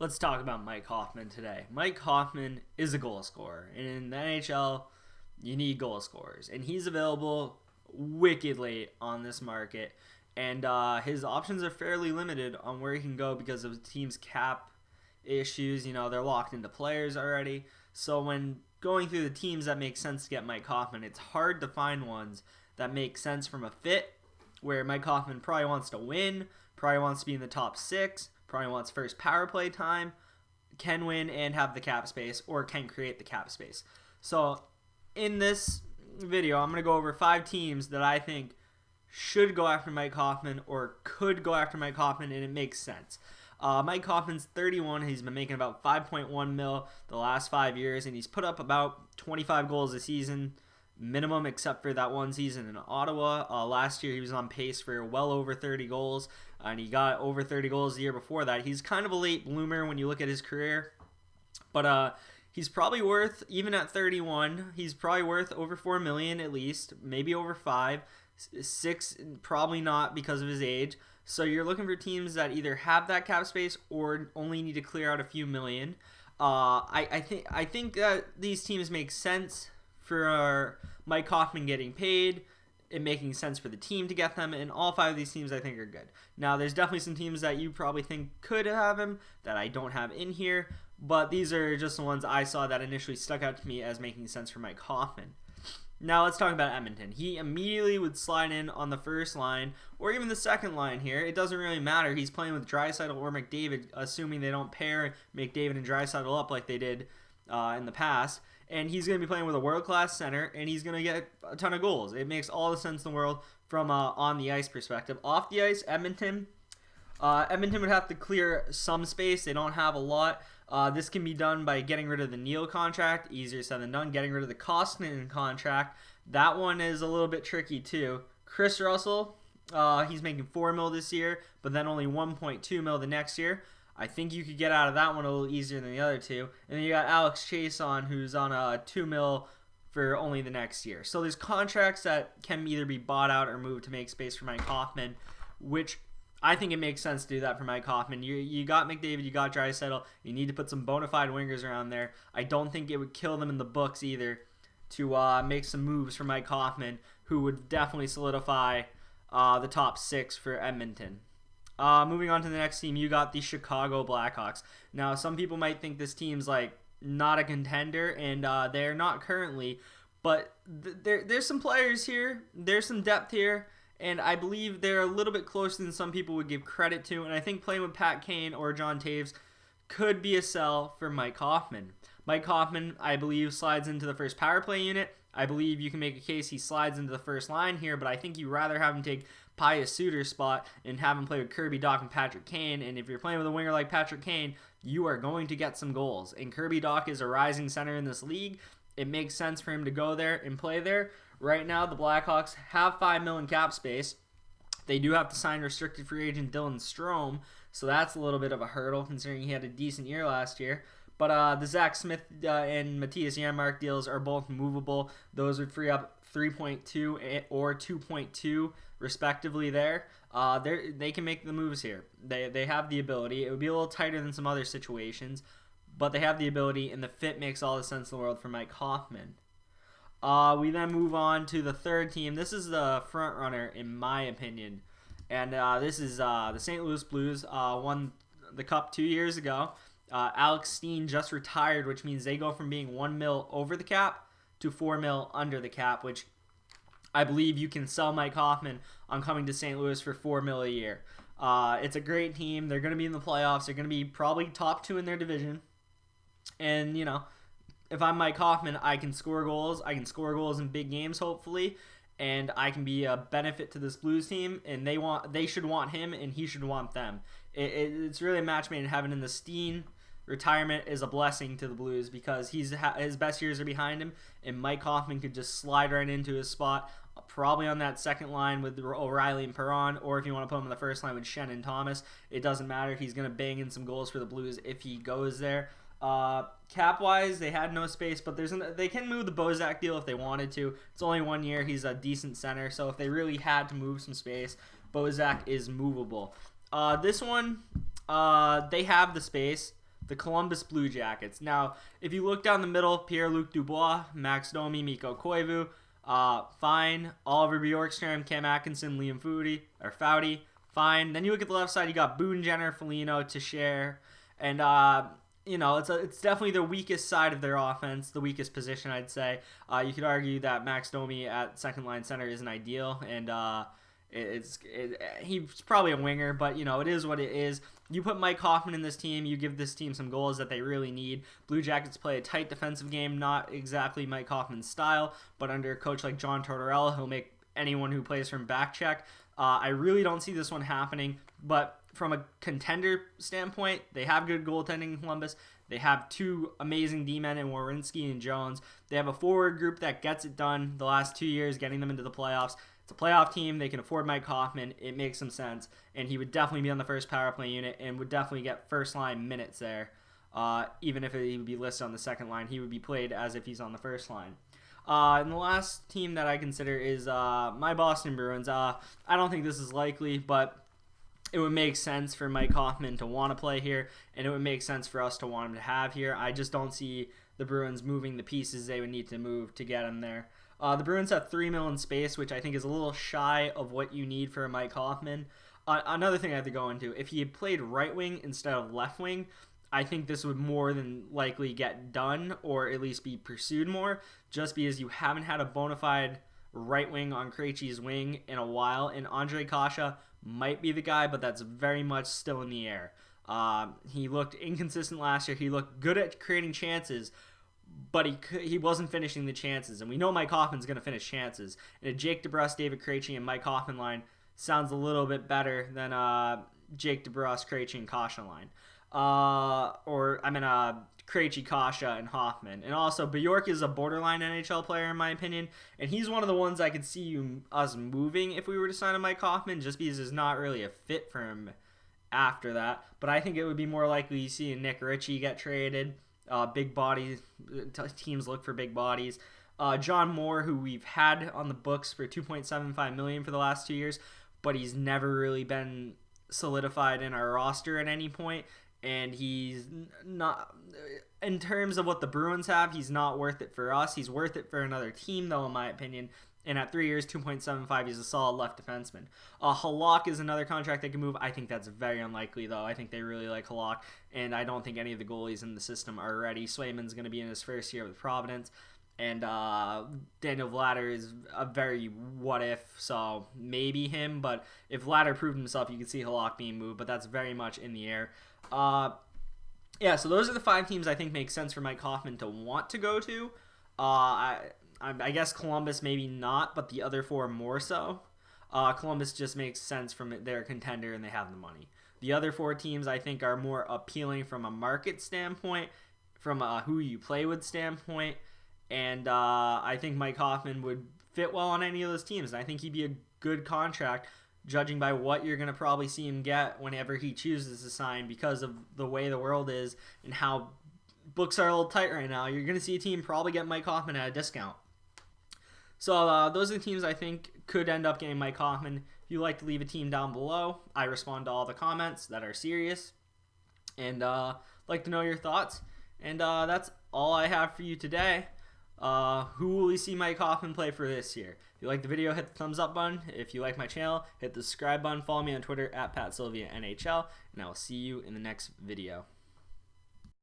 Let's talk about Mike Hoffman today. Mike Hoffman is a goal scorer. And in the NHL, you need goal scorers. And he's available wicked late on this market. And his options are fairly limited on where he can go because of the team's cap issues. You know, they're locked into players already. So when going through the teams that make sense to get Mike Hoffman, it's hard to find ones that make sense from a fit where Mike Hoffman probably wants to win, probably wants to be in the top six, probably wants first power play time, can win and have the cap space, or can create the cap space. So in this video, I'm going to go over 5 teams that I think should go after Mike Hoffman or could go after Mike Hoffman, and it makes sense. Mike Hoffman's 31. He's been making about 5.1 mil the last 5 years, and he's put up about 25 goals a season minimum, except for that one season in Ottawa. Last year, he was on pace for well over 30 goals, and he got over 30 goals the year before that. He's kind of a late bloomer when you look at his career, but he's probably worth, even at 31, he's probably worth over $4 million at least, maybe over 5, 6, probably not because of his age. So you're looking for teams that either have that cap space or only need to clear out a few million. I think that these teams make sense for Mike Hoffman getting paid, it making sense for the team to get them, and all 5 of these teams I think are good. Now, there's definitely some teams that you probably think could have him that I don't have in here, but these are just the ones I saw that initially stuck out to me as making sense for Mike Hoffman. Now let's talk about Edmonton. He immediately would slide in on the first line or even the second line here. It doesn't really matter. He's playing with Draisaitl or McDavid, assuming they don't pair McDavid and Draisaitl up like they did in the past. And he's going to be playing with a world-class center, and he's going to get a ton of goals. It makes all the sense in the world from on the ice perspective. Off the ice, Edmonton would have to clear some space. They don't have a lot. This can be done by getting rid of the Neal contract. Easier said than done. Getting rid of the Koskinen contract. That one is a little bit tricky too. Chris Russell, he's making $4 million this year, but then only $1.2 million the next year. I think you could get out of that one a little easier than the other two. And then you got Alex Chase who's on a $2 million for only the next year. So there's contracts that can either be bought out or moved to make space for Mike Hoffman, which I think it makes sense to do that for Mike Hoffman. You got McDavid, you got Draisaitl. You need to put some bona fide wingers around there. I don't think it would kill them in the books either to make some moves for Mike Hoffman, who would definitely solidify the top 6 for Edmonton. Moving on to the next team, you got the Chicago Blackhawks. Now, some people might think this team's like not a contender, and they're not currently, but there's some players here. There's some depth here. And I believe they're a little bit closer than some people would give credit to. And I think playing with Pat Kane or John Taves could be a sell for Mike Hoffman. Mike Hoffman, I believe, slides into the first power play unit. I believe you can make a case he slides into the first line here, but I think you'd rather have him take Pius Suter's spot and have him play with Kirby Dach and Patrick Kane. And if you're playing with a winger like Patrick Kane, you are going to get some goals. And Kirby Dach is a rising center in this league. It makes sense for him to go there and play there. Right now, the Blackhawks have $5 million cap space. They do have to sign restricted free agent Dylan Strome, so that's a little bit of a hurdle considering he had a decent year last year. But the Zach Smith and Matthias Janmark deals are both movable. Those would free up 3.2 or 2.2 respectively there. They can make the moves here. They have the ability. It would be a little tighter than some other situations, but they have the ability, and the fit makes all the sense in the world for Mike Hoffman. We then move on to the third team. This is the front runner, in my opinion. And this is the St. Louis Blues. Won the Cup 2 years ago. Alex Steen just retired, which means they go from being $1 million over the cap to $4 million under the cap, which I believe you can sell Mike Hoffman on coming to St. Louis for $4 million a year. It's a great team. They're going to be in the playoffs. They're going to be probably top 2 in their division. And, you know, if I'm Mike Hoffman, I can score goals. I can score goals in big games, hopefully, and I can be a benefit to this Blues team. And they should want him, and he should want them. It's really a match made in heaven. And the Steen retirement is a blessing to the Blues because his best years are behind him, and Mike Hoffman could just slide right into his spot, probably on that second line with O'Reilly and Perron, or if you want to put him on the first line with Shen and Thomas. It doesn't matter. He's going to bang in some goals for the Blues if he goes there. Cap wise, they had no space, but they can move the Bozak deal if they wanted to. It's only 1 year. He's a decent center, so if they really had to move some space, Bozak is movable. This one, they have the space. the Columbus Blue Jackets. Now, if you look down the middle, Pierre-Luc Dubois, Max Domi, Mikko Koivu, fine. Oliver Bjorkström, Cam Atkinson, Liam Foudy, fine. Then you look at the left side, you got Boone Jenner, Foligno, Teixeira, and it's definitely the weakest side of their offense, the weakest position, I'd say. You could argue that Max Domi at second line center isn't ideal, and he's probably a winger, but it is what it is. You put Mike Hoffman in this team, you give this team some goals that they really need. Blue Jackets play a tight defensive game, not exactly Mike Hoffman's style, but under a coach like John Tortorella, he'll make anyone who plays from back check. I really don't see this one happening, but from a contender standpoint, they have good goaltending in Columbus. They have two amazing D-men in Werenski and Jones. They have a forward group that gets it done the last 2 years, getting them into the playoffs. It's a playoff team. They can afford Mike Hoffman. It makes some sense. And he would definitely be on the first power play unit and would definitely get first-line minutes there. Even if he would be listed on the second line, he would be played as if he's on the first line. And the last team that I consider is my Boston Bruins. I don't think this is likely, but it would make sense for Mike Hoffman to want to play here, and it would make sense for us to want him to have here. I just don't see the Bruins moving the pieces they would need to move to get him there. The Bruins have $3 million in space, which I think is a little shy of what you need for a Mike Hoffman. Another thing I have to go into, if he had played right wing instead of left wing, I think this would more than likely get done or at least be pursued more, just because you haven't had a bona fide right wing on Krejci's wing in a while, and Andre Kasha might be the guy, but that's very much still in the air. He looked inconsistent last year. He looked good at creating chances, but he wasn't finishing the chances, and we know Mike Hoffman's going to finish chances. And a Jake DeBrusk, David Krejci, and Mike Hoffman line sounds a little bit better than Jake DeBrusk, Krejci, and Kasha line. Krejci, Kasha, and Hoffman. And also, Bjork is a borderline NHL player, in my opinion, and he's one of the ones I could see us moving if we were to sign a Mike Hoffman, just because there's not really a fit for him after that. But I think it would be more likely you see Nick Ritchie get traded. Big bodies, teams look for big bodies. John Moore, who we've had on the books for $2.75 million for the last 2 years, but he's never really been solidified in our roster at any point. And he's not, in terms of what the Bruins have, he's not worth it for us. He's worth it for another team, though, in my opinion. And at 3 years, $2.75, he's a solid left defenseman. Halak is another contract they can move. I think that's very unlikely, though. I think they really like Halak, and I don't think any of the goalies in the system are ready. Swayman's going to be in his first year with Providence, and Daniel Vladar is a very what-if, so maybe him. But if Vladar proved himself, you could see Halak being moved, but that's very much in the air. So those are the 5 teams I think make sense for Mike Hoffman to want to go to. I guess Columbus maybe not, but the other 4 more so. Columbus just makes sense from their contender and they have the money. The other 4 teams I think are more appealing from a market standpoint, from a who you play with standpoint, and I think Mike Hoffman would fit well on any of those teams. And I think he'd be a good contract, judging by what you're going to probably see him get whenever he chooses to sign, because of the way the world is and how books are a little tight right now. You're going to see a team probably get Mike Hoffman at a discount. So those are the teams I think could end up getting Mike Hoffman. If you'd like to leave a team down below, I respond to all the comments that are serious, and like to know your thoughts. And that's all I have for you today. Who will we see Mike Hoffman play for this year? If you like the video, hit the thumbs up button. If you like my channel, hit the subscribe button. Follow me on Twitter @PatSylviaNHL, and I will see you in the next video.